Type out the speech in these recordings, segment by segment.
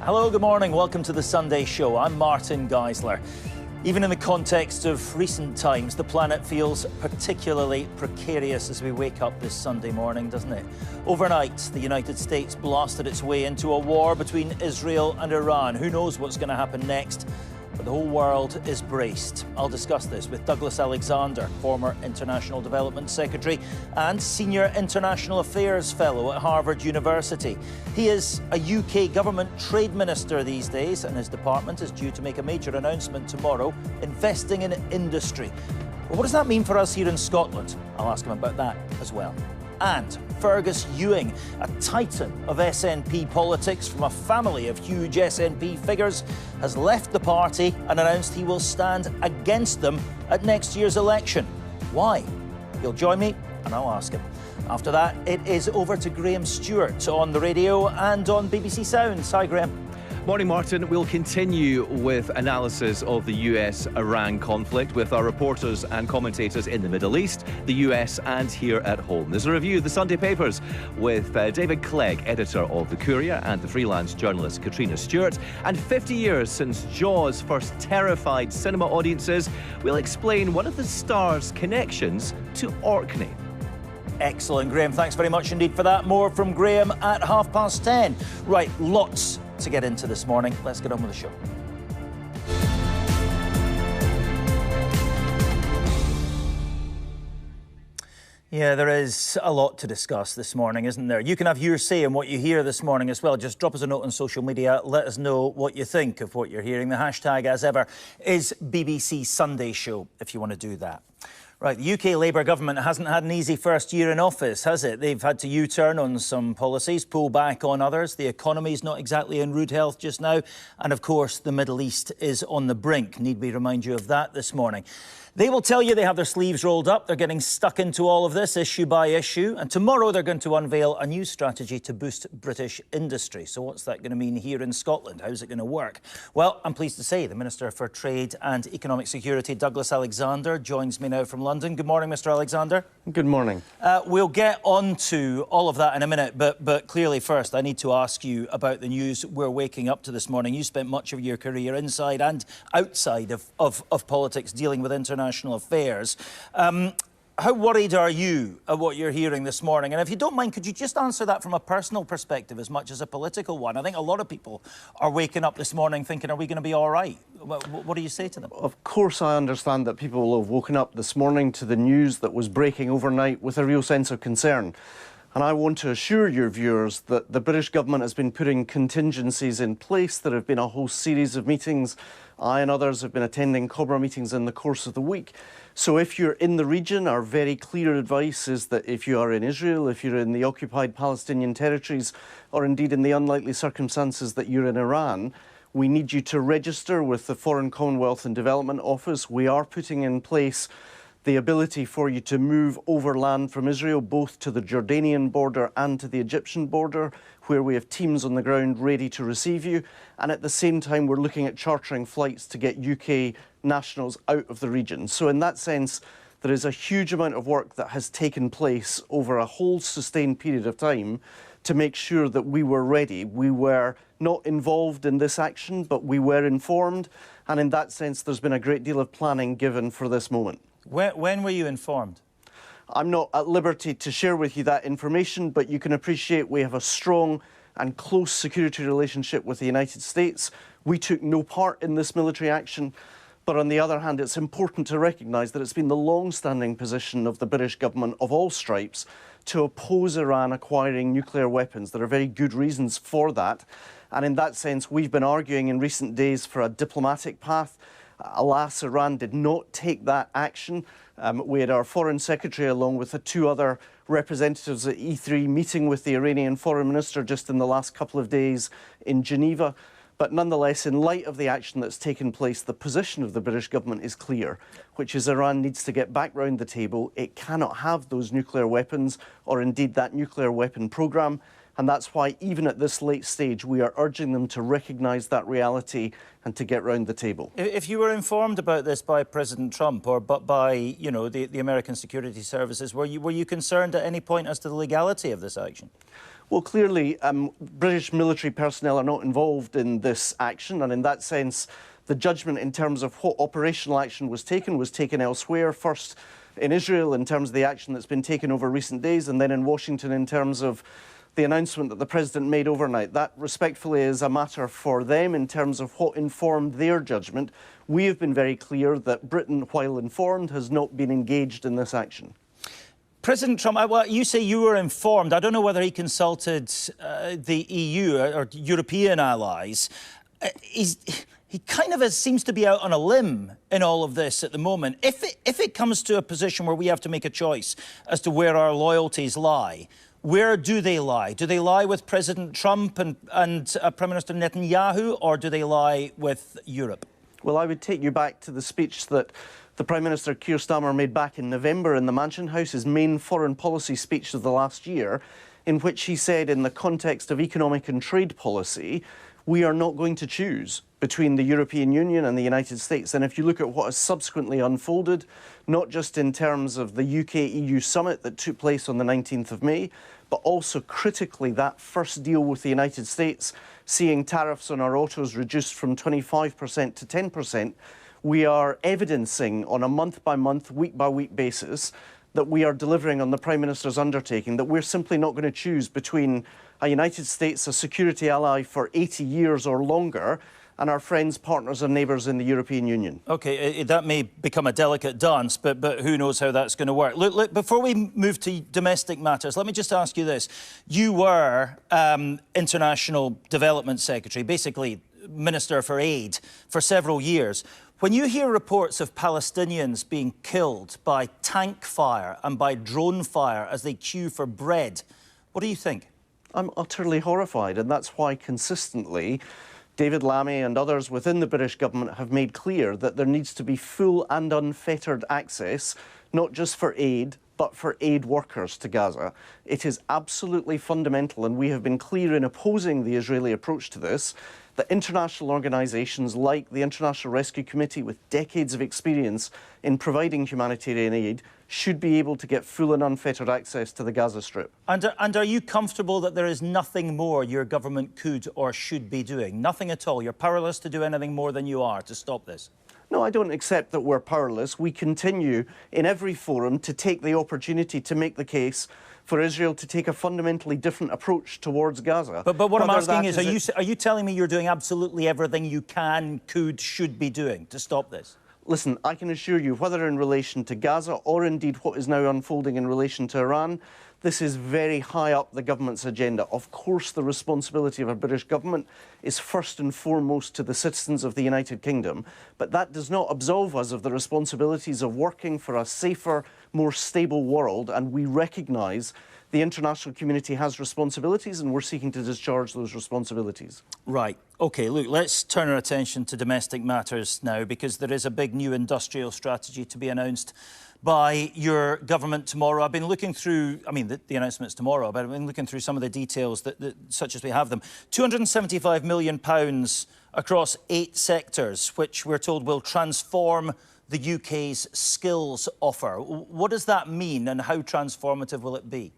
Hello, good morning. Welcome to the Sunday Show. I'm Martin Geissler. Even in the context of recent times, the planet feels particularly precarious as we wake up this Sunday morning, doesn't it? Overnight, the United States blasted its way into a war between Israel and Iran. Who knows what's going to happen next? But the whole world is braced. I'll discuss this with Douglas Alexander, former International Development Secretary and Senior International Affairs Fellow at Harvard University. He is a UK Government Trade Minister these days, and his department is due to make a major announcement tomorrow, investing in industry. Well, what does that mean for us here in Scotland? I'll ask him about that as well. And Fergus Ewing, a titan of SNP politics from a family of huge SNP figures, has left the party and announced he will stand against them at next year's election. Why? He'll join me and I'll ask him. After that, it is over to Graham Stewart on the radio and on BBC Sounds. Hi, Graham. Morning, Martin. We'll continue with analysis of the US-Iran conflict with our reporters and commentators in the Middle East, the US and here at home. There's a review of the Sunday papers with David Clegg, editor of The Courier, and the freelance journalist Katrina Stewart. And 50 years since Jaws first terrified cinema audiences, we'll explain one of the star's connections to Orkney. Excellent, Graham. Thanks very much indeed for that. More from Graham at 10:30. Right, lots to get into this morning. Let's get on with the show. Yeah, there is a lot to discuss this morning, isn't there? You can have your say in what you hear this morning as well. Just drop us a note on social media. Let us know what you think of what you're hearing. The hashtag, as ever, is BBC Sunday Show, if you want to do that. Right, the UK Labour government hasn't had an easy first year in office, has it? They've had to U-turn on some policies, pull back on others. The economy's not exactly in rude health just now. And of course, the Middle East is on the brink. Need we remind you of that this morning? They will tell you they have their sleeves rolled up. They're getting stuck into all of this, issue by issue. And tomorrow they're going to unveil a new strategy to boost British industry. So what's that going to mean here in Scotland? How's it going to work? Well, I'm pleased to say the Minister for Trade and Economic Security, Douglas Alexander, joins me now from London. Good morning, Mr. Alexander. Good morning. We'll get on to all of that in a minute, but clearly first I need to ask you about the news we're waking up to this morning. You spent much of your career inside and outside of politics dealing with international affairs. How worried are you at what you're hearing this morning? And if you don't mind, could you just answer that from a personal perspective as much as a political one? I think a lot of people are waking up this morning thinking, are we going to be all right? What do you say to them? Of course, I understand that people will have woken up this morning to the news that was breaking overnight with a real sense of concern. And I want to assure your viewers that the British government has been putting contingencies in place. There have been a whole series of meetings. I and others have been attending COBRA meetings in the course of the week. So if you're in the region, our very clear advice is that if you are in Israel, if you're in the occupied Palestinian territories, or indeed in the unlikely circumstances that you're in Iran, we need you to register with the Foreign Commonwealth and Development Office. We are putting in place the ability for you to move overland from Israel, both to the Jordanian border and to the Egyptian border, where we have teams on the ground ready to receive you. And at the same time, we're looking at chartering flights to get UK nationals out of the region. So in that sense, there is a huge amount of work that has taken place over a whole sustained period of time to make sure that we were ready. We were not involved in this action, but we were informed. And in that sense, there's been a great deal of planning given for this moment. When were you informed? I'm not at liberty to share with you that information, but you can appreciate we have a strong and close security relationship with the United States. We took no part in this military action, but on the other hand, it's important to recognise that it's been the long-standing position of the British government of all stripes to oppose Iran acquiring nuclear weapons. There are very good reasons for that. And in that sense, we've been arguing in recent days for a diplomatic path. Alas, Iran did not take that action. We had our Foreign Secretary along with the two other representatives at E3 meeting with the Iranian Foreign Minister just in the last couple of days in Geneva. But nonetheless, in light of the action that's taken place, the position of the British government is clear, which is Iran needs to get back round the table. It cannot have those nuclear weapons or indeed that nuclear weapon programme. And that's why, even at this late stage, we are urging them to recognise that reality and to get round the table. If you were informed about this by President Trump or by, you know, the American security services, were you concerned at any point as to the legality of this action? Well, clearly, British military personnel are not involved in this action, and in that sense, the judgment in terms of what operational action was taken elsewhere. First in Israel in terms of the action that's been taken over recent days, and then in Washington in terms of the announcement that the President made overnight. That, respectfully, is a matter for them in terms of what informed their judgment. We have been very clear that Britain, while informed, has not been engaged in this action. President Trump, well, you say you were informed. I don't know whether he consulted the EU or European allies. He kind of seems to be out on a limb in all of this at the moment. If it comes to a position where we have to make a choice as to where our loyalties lie, where do they lie? Do they lie with President Trump and Prime Minister Netanyahu, or do they lie with Europe? Well, I would take you back to the speech that the Prime Minister Keir Starmer made back in November in the Mansion House, his main foreign policy speech of the last year, in which he said, in the context of economic and trade policy, we are not going to choose between the European Union and the United States. And if you look at what has subsequently unfolded, not just in terms of the UK-EU summit that took place on the 19th of May, but also critically that first deal with the United States, seeing tariffs on our autos reduced from 25% to 10%, we are evidencing on a month-by-month, week-by-week basis that we are delivering on the Prime Minister's undertaking, that we're simply not going to choose between a United States, a security ally for 80 years or longer, and our friends, partners and neighbours in the European Union. OK, that may become a delicate dance, but who knows how that's going to work. Look, before we move to domestic matters, let me just ask you this. You were International Development Secretary, basically Minister for Aid, for several years. When you hear reports of Palestinians being killed by tank fire and by drone fire as they queue for bread, what do you think? I'm utterly horrified, and that's why consistently David Lammy and others within the British government have made clear that there needs to be full and unfettered access, not just for aid, but for aid workers to Gaza. It is absolutely fundamental, and we have been clear in opposing the Israeli approach to this, that international organisations like the International Rescue Committee, with decades of experience in providing humanitarian aid, should be able to get full and unfettered access to the Gaza Strip. And are you comfortable that there is nothing more your government could or should be doing? Nothing at all? You're powerless to do anything more than you are to stop this? No, I don't accept that we're powerless. We continue in every forum to take the opportunity to make the case for Israel to take a fundamentally different approach towards Gaza. But what I'm asking is, are you telling me you're doing absolutely everything you can, could, should be doing to stop this? Listen, I can assure you, whether in relation to Gaza or indeed what is now unfolding in relation to Iran, this is very high up the government's agenda. Of course, the responsibility of a British government is first and foremost to the citizens of the United Kingdom, but that does not absolve us of the responsibilities of working for a safer, more stable world, and we recognise the international community has responsibilities, and we're seeking to discharge those responsibilities. Right. OK, look, let's turn our attention to domestic matters now, because there is a big new industrial strategy to be announced by your government tomorrow. I've been looking through, I mean, the announcement's tomorrow, but I've been looking through some of the details, such as we have them. £275 million across 8 sectors, which we're told will transform the UK's skills offer. What does that mean, and how transformative will it be?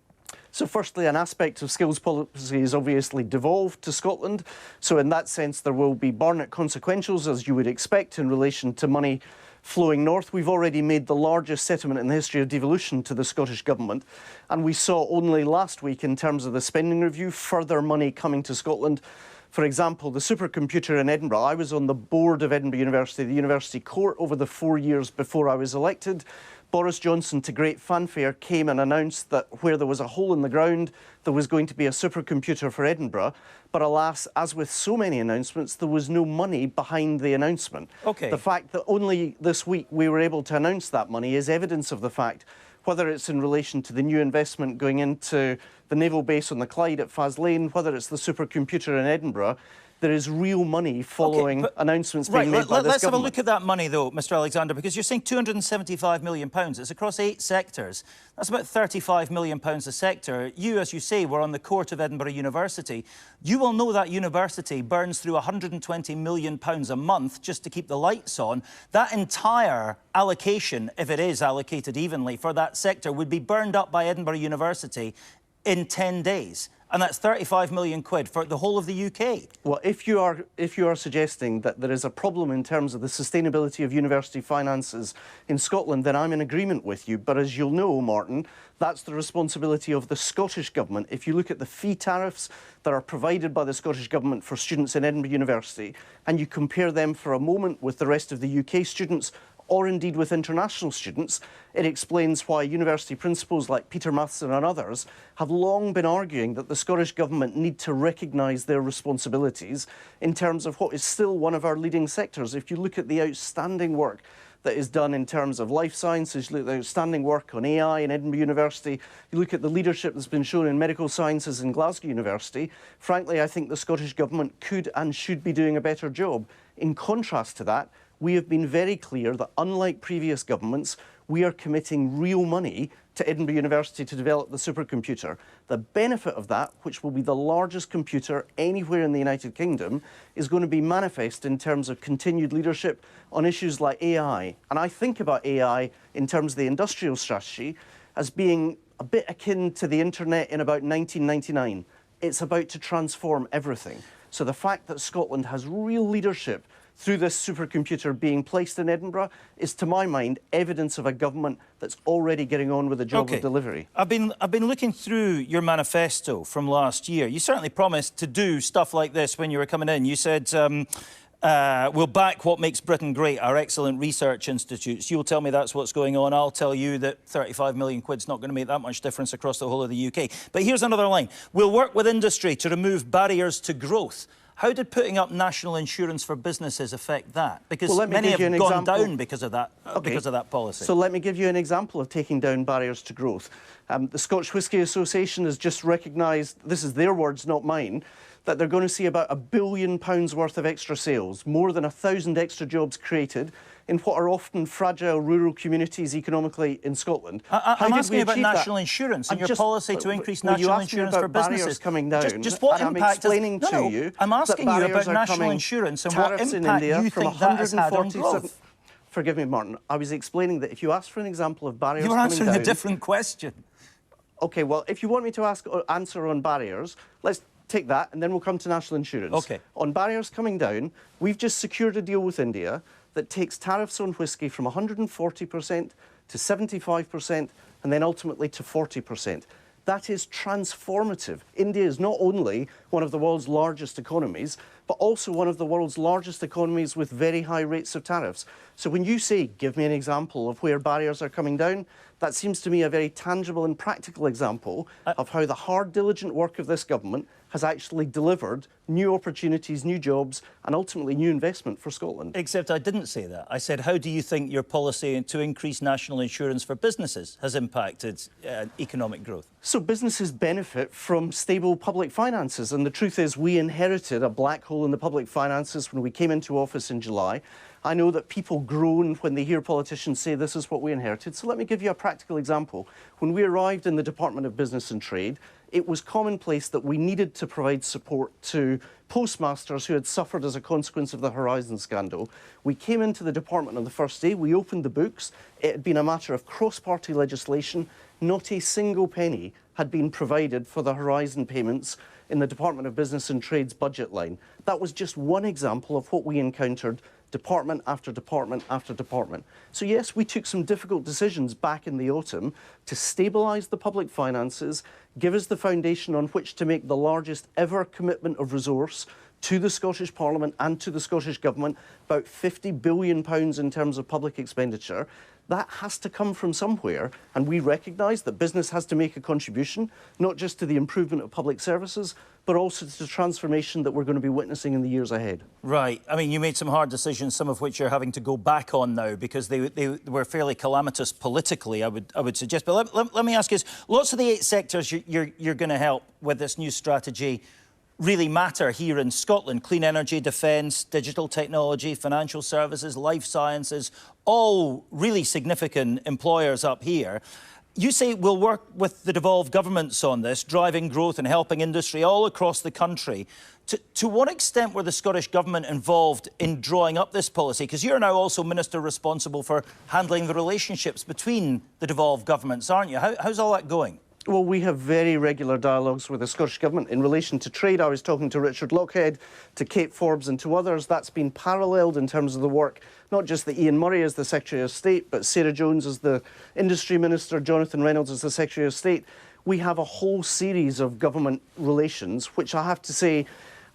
So firstly, an aspect of skills policy is obviously devolved to Scotland. So in that sense, there will be Barnett consequentials, as you would expect, in relation to money flowing north. We've already made the largest settlement in the history of devolution to the Scottish Government. And we saw only last week, in terms of the spending review, further money coming to Scotland. For example, the supercomputer in Edinburgh. I was on the board of Edinburgh University, the University Court, over the 4 years before I was elected. Boris Johnson, to great fanfare, came and announced that where there was a hole in the ground, there was going to be a supercomputer for Edinburgh. But alas, as with so many announcements, there was no money behind the announcement. OK. The fact that only this week we were able to announce that money is evidence of the fact, whether it's in relation to the new investment going into the naval base on the Clyde at Faslane, whether it's the supercomputer in Edinburgh, there is real money following announcements being made by this government. Let's have a look at that money, though, Mr Alexander, because you're saying £275 million. It's across 8 sectors. That's about £35 million a sector. You, as you say, were on the court of Edinburgh University. You will know that university burns through £120 million a month just to keep the lights on. That entire allocation, if it is allocated evenly for that sector, would be burned up by Edinburgh University in 10 days. And that's 35 million quid for the whole of the UK. Well, if you are suggesting that there is a problem in terms of the sustainability of university finances in Scotland, then I'm in agreement with you. But as you'll know, Martin, that's the responsibility of the Scottish Government. If you look at the fee tariffs that are provided by the Scottish Government for students in Edinburgh University, and you compare them for a moment with the rest of the UK students, or indeed with international students, it explains why university principals like Peter Matheson and others have long been arguing that the Scottish Government need to recognise their responsibilities in terms of what is still one of our leading sectors. If you look at the outstanding work that is done in terms of life sciences, you look at the outstanding work on AI in Edinburgh University, you look at the leadership that's been shown in medical sciences in Glasgow University, frankly, I think the Scottish Government could and should be doing a better job. In contrast to that, we have been very clear that, unlike previous governments, we are committing real money to Edinburgh University to develop the supercomputer. The benefit of that, which will be the largest computer anywhere in the United Kingdom, is going to be manifest in terms of continued leadership on issues like AI. And I think about AI in terms of the industrial strategy as being a bit akin to the internet in about 1999. It's about to transform everything. So the fact that Scotland has real leadership through this supercomputer being placed in Edinburgh is, to my mind, evidence of a government that's already getting on with the job of delivery. I've been looking through your manifesto from last year. You certainly promised to do stuff like this when you were coming in. You said, we'll back what makes Britain great, our excellent research institutes. You'll tell me that's what's going on. I'll tell you that 35 million quid's not going to make that much difference across the whole of the UK. But here's another line. We'll work with industry to remove barriers to growth. How did putting up national insurance for businesses affect that? Because many have gone down because of that, because of that policy. So let me give you an example of taking down barriers to growth. The Scotch Whisky Association has just recognised, this is their words, not mine, that they're going to see about £1 billion worth of extra sales, more than 1,000 extra jobs created in what are often fragile rural communities economically in Scotland. I'm asking about national insurance and your policy to increase national insurance for businesses. Coming down, just what and impact I'm explaining to you I'm asking you about national insurance and what impact you think that has had on growth. Forgive me, Martin. I was explaining that if you ask for an example of barriers coming down... You were answering a different question. OK, well, if you want me to answer on barriers, let's take that and then we'll come to national insurance. OK. On barriers coming down, we've just secured a deal with India that takes tariffs on whisky from 140% to 75% and then ultimately to 40%. That is transformative. India is not only one of the world's largest economies, but also one of the world's largest economies with very high rates of tariffs. So when you say, give me an example of where barriers are coming down, that seems to me a very tangible and practical example of how the hard, diligent work of this government has actually delivered new opportunities, new jobs, and ultimately new investment for Scotland. Except I didn't say that. I said, how do you think your policy to increase national insurance for businesses has impacted economic growth? So businesses benefit from stable public finances, and the truth is we inherited a black hole in the public finances when we came into office in July. I know that people groan when they hear politicians say this is what we inherited. So let me give you a practical example. When we arrived in the Department of Business and Trade, it was commonplace that we needed to provide support to postmasters who had suffered as a consequence of the Horizon scandal. We came into the department on the first day, we opened the books. It had been a matter of cross-party legislation. Not a single penny had been provided for the Horizon payments in the Department of Business and Trade's budget line. That was just one example of what we encountered department after department after department. So yes, we took some difficult decisions back in the autumn to stabilise the public finances, give us the foundation on which to make the largest ever commitment of resource to the Scottish Parliament and to the Scottish Government, about £50 billion in terms of public expenditure. That has to come from somewhere, and we recognise that business has to make a contribution, not just to the improvement of public services, but also to the transformation that we're going to be witnessing in the years ahead. Right. I mean, you made some hard decisions, some of which you're having to go back on now because they were fairly calamitous politically, I would suggest. But let me ask you this. Lots of the 8 sectors you're going to help with this new strategy really matter here in Scotland. Clean energy, defence, digital technology, financial services, life sciences, all really significant employers up here. You say we'll work with the devolved governments on this, driving growth and helping industry all across the country. To what extent were the Scottish Government involved in drawing up this policy? Because you're now also Minister responsible for handling the relationships between the devolved governments, aren't you? How's all that going? Well, we have very regular dialogues with the Scottish Government. In relation to trade, I was talking to Richard Lochhead, to Kate Forbes and to others. That's been paralleled in terms of the work, not just that Ian Murray as the Secretary of State, but Sarah Jones as the Industry Minister, Jonathan Reynolds as the Secretary of State. We have a whole series of government relations, which I have to say,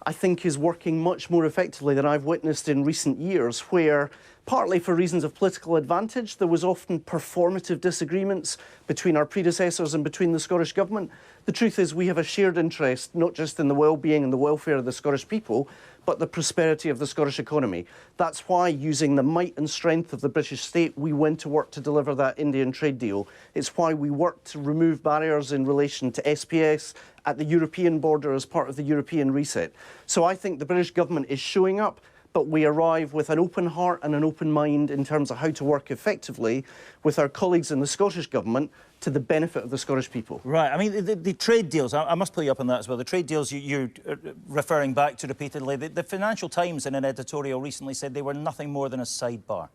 I think is working much more effectively than I've witnessed in recent years, where partly for reasons of political advantage, there was often performative disagreements between our predecessors and between the Scottish Government. The truth is we have a shared interest, not just in the well-being and the welfare of the Scottish people, but the prosperity of the Scottish economy. That's why, using the might and strength of the British state, we went to work to deliver that Indian trade deal. It's why we worked to remove barriers in relation to SPS at the European border as part of the European reset. So I think the British Government is showing up, but we arrive with an open heart and an open mind in terms of how to work effectively with our colleagues in the Scottish Government to the benefit of the Scottish people. Right. I mean, the trade deals, I must pull you up on that as well. The trade deals you're referring back to repeatedly, the Financial Times in an editorial recently said they were nothing more than a sidebar.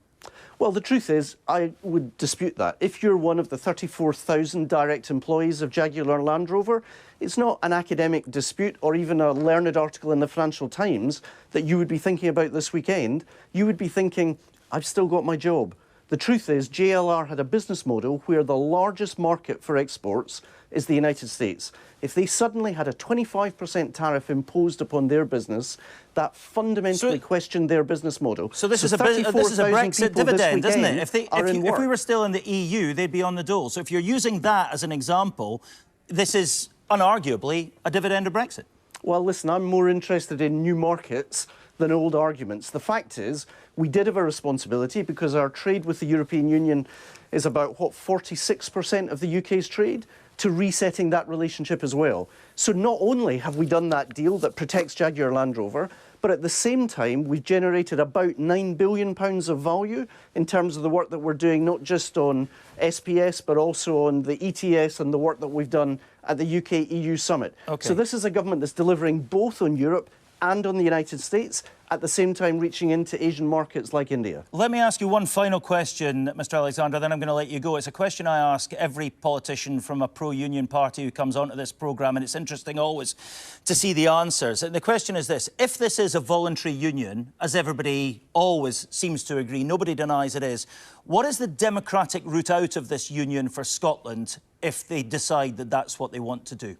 Well, the truth is, I would dispute that. If you're one of the 34,000 direct employees of Jaguar Land Rover, it's not an academic dispute or even a learned article in the Financial Times that you would be thinking about this weekend. You would be thinking, I've still got my job. The truth is, JLR had a business model where the largest market for exports is the United States. If they suddenly had a 25% tariff imposed upon their business, that fundamentally questioned their business model. So this is a Brexit dividend, isn't it? If we were still in the EU, they'd be on the dole. So if you're using that as an example, this is unarguably a dividend of Brexit. Well, listen, I'm more interested in new markets than old arguments. The fact is, we did have a responsibility because our trade with the European Union is about, 46% of the UK's trade, to resetting that relationship as well. So not only have we done that deal that protects Jaguar Land Rover, but at the same time, we've generated about £9 billion of value in terms of the work that we're doing, not just on SPS, but also on the ETS and the work that we've done at the UK-EU summit. Okay. So this is a government that's delivering both on Europe and on the United States, at the same time reaching into Asian markets like India. Let me ask you one final question, Mr. Alexander, then I'm going to let you go. It's a question I ask every politician from a pro-union party who comes onto this programme, and it's interesting always to see the answers. And the question is this: if this is a voluntary union, as everybody always seems to agree, nobody denies it is, what is the democratic route out of this union for Scotland if they decide that that's what they want to do?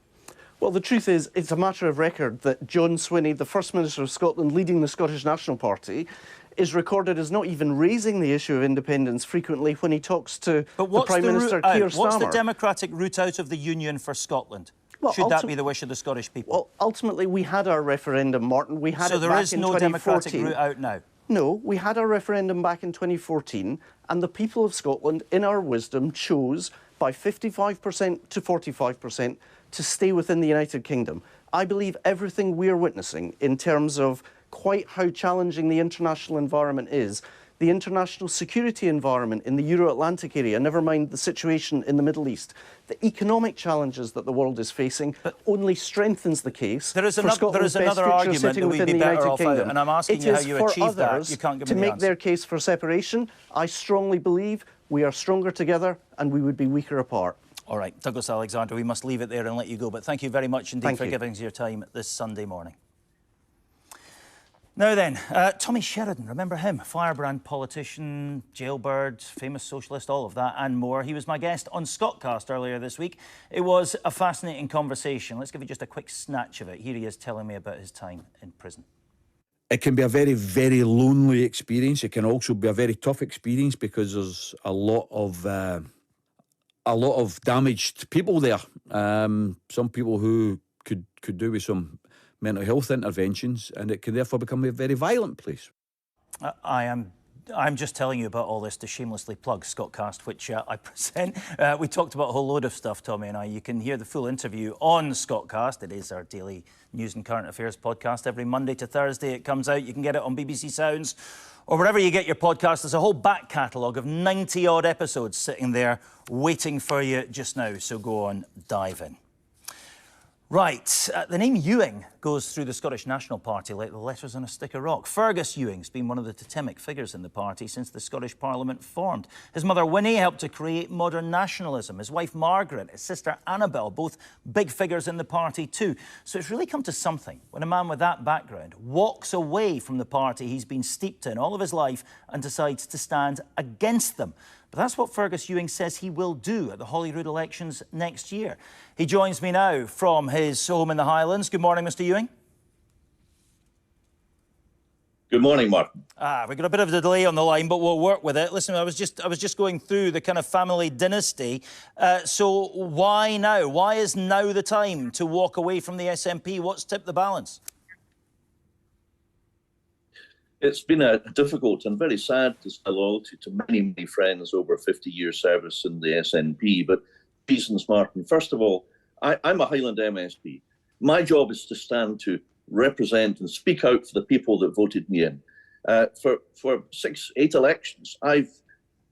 Well, the truth is, it's a matter of record that John Swinney, the First Minister of Scotland, leading the Scottish National Party, is recorded as not even raising the issue of independence frequently when he talks to the Prime Minister, Keir Starmer. What's the democratic route out of the union for Scotland? Well, should that be the wish of the Scottish people? Well, ultimately, we had our referendum, Martin. We had it back in 2014. So there is no democratic route out now? No, we had our referendum back in 2014, and the people of Scotland, in our wisdom, chose by 55% to 45% to stay within the United Kingdom. I believe everything we're witnessing in terms of quite how challenging the international environment is, the international security environment in the Euro-Atlantic area, never mind the situation in the Middle East, the economic challenges that the world is facing, only strengthens the case for Scotland's best future sitting within the United Kingdom. And I'm asking you how you achieve that. You can't give me the answer. To make their case for separation, I strongly believe we are stronger together and we would be weaker apart. All right, Douglas Alexander, we must leave it there and let you go. But thank you very much indeed for giving us your time this Sunday morning. Now then, Tommy Sheridan, remember him? Firebrand politician, jailbird, famous socialist, all of that and more. He was my guest on Scottcast earlier this week. It was a fascinating conversation. Let's give you just a quick snatch of it. Here he is telling me about his time in prison. It can be a very, very lonely experience. It can also be a very tough experience because there's a lot of damaged people there. Some people who could do with some mental health interventions, and it can therefore become a very violent place. I'm just telling you about all this to shamelessly plug Scottcast, which I present. We talked about a whole load of stuff, Tommy and I. You can hear the full interview on Scottcast. It is our daily news and current affairs podcast. Every Monday to Thursday it comes out. You can get it on BBC Sounds or wherever you get your podcast. There's a whole back catalogue of 90-odd episodes sitting there waiting for you just now. So go on, dive in. Right, the name Ewing goes through the Scottish National Party like the letters on a stick of rock. Fergus Ewing's been one of the totemic figures in the party since the Scottish Parliament formed. His mother Winnie helped to create modern nationalism. His wife Margaret, his sister Annabel, both big figures in the party too. So it's really come to something when a man with that background walks away from the party he's been steeped in all of his life and decides to stand against them. But that's what Fergus Ewing says he will do at the Holyrood elections next year. He joins me now from his home in the Highlands. Good morning, Mr. Ewing. Good morning, Martin. We've got a bit of a delay on the line, but we'll work with it. Listen, I was just going through the kind of family dynasty. So why now? Why is now the time to walk away from the SNP? What's tipped the balance? It's been a difficult and very sad to say loyalty to many, many friends over 50 years service in the SNP. But reasons, Martin. First of all, I'm a Highland MSP. My job is to stand to represent and speak out for the people that voted me in. For 6-8 elections, I've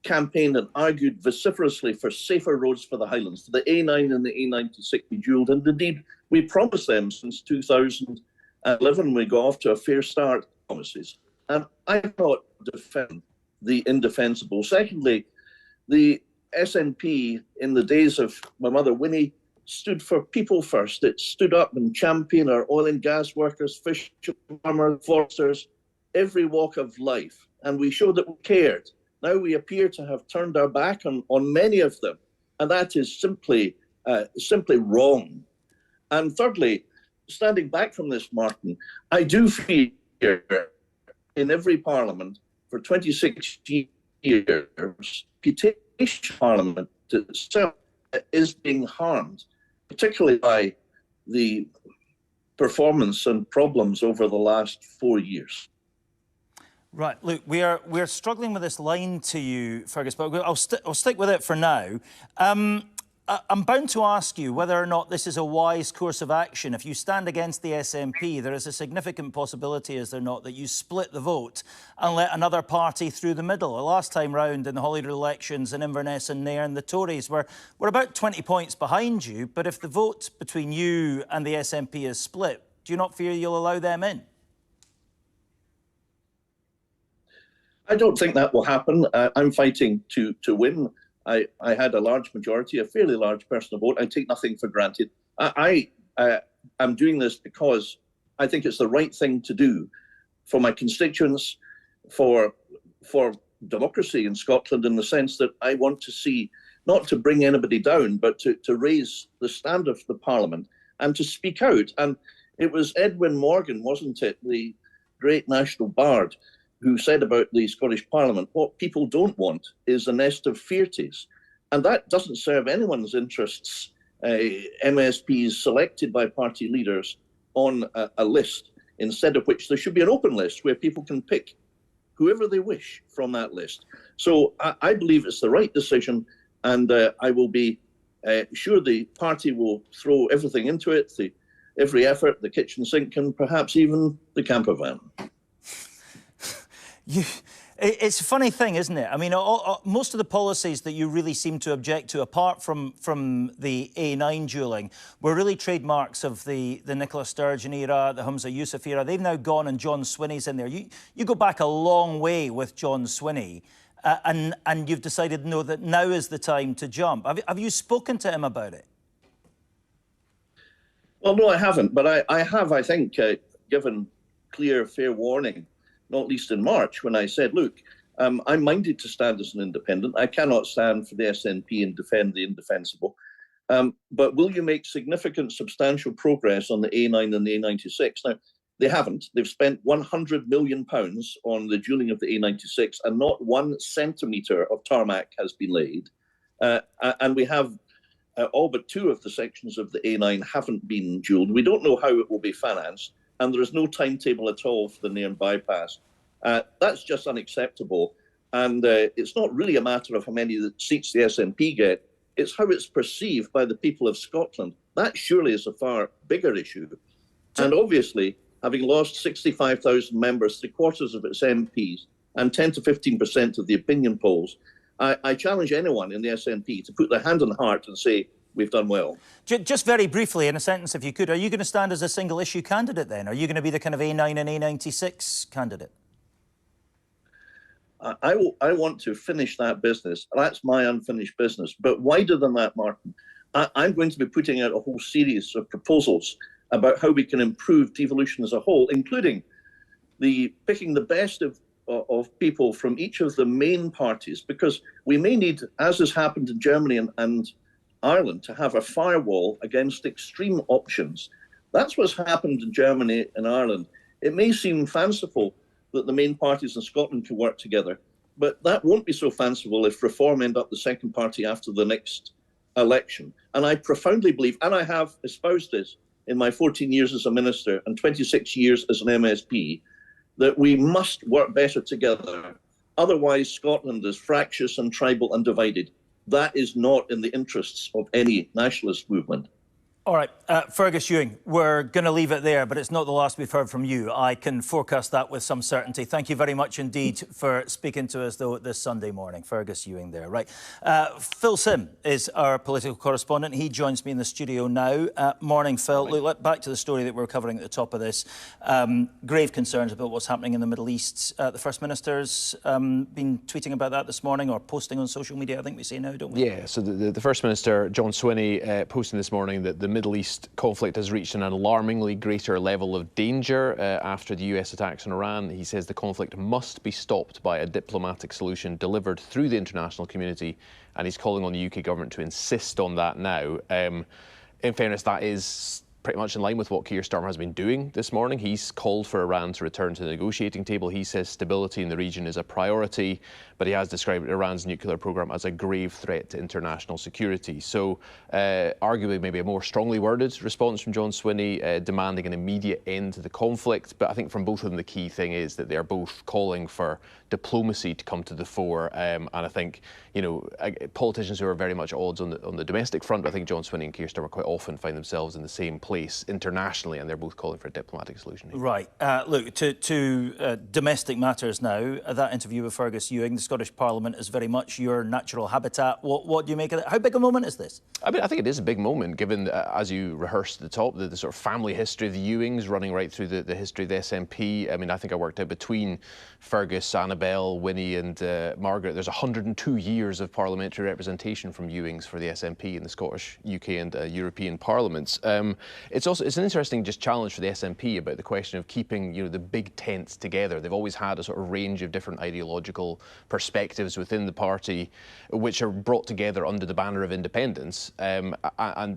campaigned and argued vociferously for safer roads for the Highlands, for the A9 and the A96 be dualled. And indeed, we promised them since 2011 we got off to a fair start, promises. And I cannot defend the indefensible. Secondly, the SNP in the days of my mother Winnie stood for people first. It stood up and championed our oil and gas workers, fish farmers, foresters, every walk of life. And we showed that we cared. Now we appear to have turned our back on many of them. And that is simply wrong. And thirdly, standing back from this, Martin, I do fear in every parliament for 26 years, Parliament itself is being harmed, particularly by the performance and problems over the last 4 years. Right, look, we're struggling with this line to you, Fergus, but I'll stick with it for now. I'm bound to ask you whether or not this is a wise course of action. If you stand against the SNP, there is a significant possibility, is there not, that you split the vote and let another party through the middle. The last time round in the Holyrood elections in Inverness and Nairn, the Tories were about 20 points behind you, but if the vote between you and the SNP is split, do you not fear you'll allow them in? I don't think that will happen. I'm fighting to win. I had a large majority, a fairly large personal vote. I take nothing for granted. I'm doing this because I think it's the right thing to do for my constituents, for democracy in Scotland, in the sense that I want to see, not to bring anybody down, but to raise the standard of the Parliament and to speak out. And it was Edwin Morgan, wasn't it, the great national bard, who said about the Scottish Parliament, what people don't want is a nest of fearties. And that doesn't serve anyone's interests. MSPs selected by party leaders on a list, instead of which there should be an open list where people can pick whoever they wish from that list. So I believe it's the right decision, and I will be sure the party will throw everything into it, every effort, the kitchen sink, and perhaps even the camper van. It's a funny thing, isn't it? I mean, most of the policies that you really seem to object to, apart from the A9 duelling, were really trademarks of the Nicola Sturgeon era, the Humza Yousaf era. They've now gone, and John Swinney's in there. You go back a long way with John Swinney, and you've decided, no, that now is the time to jump. Have you spoken to him about it? Well, no, I haven't, but I have, I think, given clear, fair warning, not least in March, when I said, look, I'm minded to stand as an independent. I cannot stand for the SNP and defend the indefensible. But will you make significant, substantial progress on the A9 and the A96? Now, they haven't. They've spent £100 million on the duelling of the A96, and not 1 centimetre of tarmac has been laid. And we have all but 2 of the sections of the A9 haven't been duelled. We don't know how it will be financed, and there is no timetable at all for the Nairn bypass. That's just unacceptable. And it's not really a matter of how many seats the SNP get. It's how it's perceived by the people of Scotland. That surely is a far bigger issue. And obviously, having lost 65,000 members, 3/4 of its MPs, and 10 to 15% of the opinion polls, I challenge anyone in the SNP to put their hand on heart and say, we've done well. Just very briefly, in a sentence, if you could, are you going to stand as a single issue candidate then? Are you going to be the kind of A9 and A96 candidate? I want to finish that business. That's my unfinished business. But wider than that, Martin, I'm going to be putting out a whole series of proposals about how we can improve devolution as a whole, including picking the best of people from each of the main parties, because we may need, as has happened in Germany and Ireland, to have a firewall against extreme options. That's what's happened in Germany and Ireland. It may seem fanciful that the main parties in Scotland can work together, but that won't be so fanciful if Reform end up the second party after the next election. And I profoundly believe, and I have espoused this in my 14 years as a minister and 26 years as an MSP, that we must work better together. Otherwise, Scotland is fractious and tribal and divided. That is not in the interests of any nationalist movement. All right, Fergus Ewing, we're going to leave it there, but it's not the last we've heard from you. I can forecast that with some certainty. Thank you very much indeed for speaking to us, though, this Sunday morning. Fergus Ewing there, right. Phil Sim is our political correspondent. He joins me in the studio now. Morning, Phil. Look, back to the story that we were covering at the top of this. Grave concerns about what's happening in the Middle East. The First Minister's been tweeting about that this morning, or posting on social media, I think we say now, don't we? Yeah, so the First Minister, John Swinney, posting this morning that the Middle East conflict has reached an alarmingly greater level of danger after the US attacks on Iran. He says the conflict must be stopped by a diplomatic solution delivered through the international community, and he's calling on the UK government to insist on that now. In fairness, that is pretty much in line with what Keir Starmer has been doing this morning. He's called for Iran to return to the negotiating table. He says stability in the region is a priority, but he has described Iran's nuclear program as a grave threat to international security. So arguably maybe a more strongly worded response from John Swinney, demanding an immediate end to the conflict. But I think from both of them, the key thing is that they're both calling for diplomacy to come to the fore. And I think, you know, politicians who are very much odds on the domestic front, but I think John Swinney and Keir Starmer quite often find themselves in the same place internationally, and they're both calling for a diplomatic solution here. Right. Look, to domestic matters now, that interview with Fergus Ewing, the Scottish Parliament is very much your natural habitat. What do you make of it? How big a moment is this? I mean, I think it is a big moment, given, as you rehearsed at the top, the sort of family history of the Ewings running right through the history of the SNP. I mean, I think I worked out between Fergus, Annabelle, Winnie and Margaret, there's 102 years of parliamentary representation from Ewings for the SNP in the Scottish, UK and European parliaments. It's an interesting just challenge for the SNP about the question of keeping, you know, the big tents together. They've always had a sort of range of different ideological perspectives within the party, which are brought together under the banner of independence. And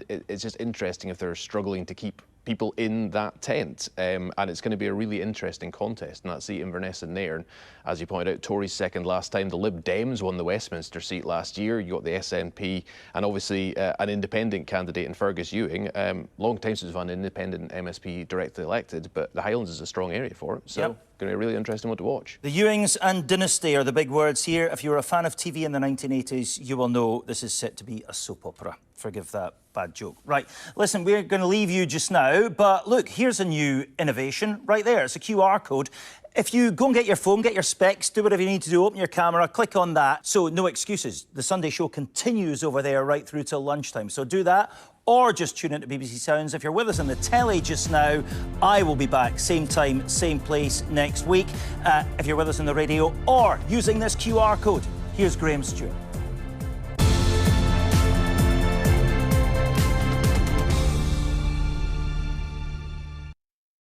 it's just interesting if they're struggling to keep people in that tent. And it's going to be a really interesting contest in that seat Inverness and Nairn. As you pointed out, Tories second last time. The Lib Dems won the Westminster seat last year. You got the SNP and obviously an independent candidate in Fergus Ewing. Long time since we've had an independent MSP directly elected, but the Highlands is a strong area for it. So going to be a really interesting one to watch. The Ewings and dynasty are the big words here. If you were a fan of TV in the 1980s, you will know this is set to be a soap opera. Forgive that bad joke. Right, listen, we're going to leave you just now, but look, here's a new innovation right there. It's a QR code. If you go and get your phone, get your specs, do whatever you need to do, open your camera, click on that. So no excuses. The Sunday show continues over there right through till lunchtime. So do that, or just tune into BBC Sounds. If you're with us on the telly just now, I will be back same time, same place next week. If you're with us on the radio or using this QR code, here's Graham Stewart.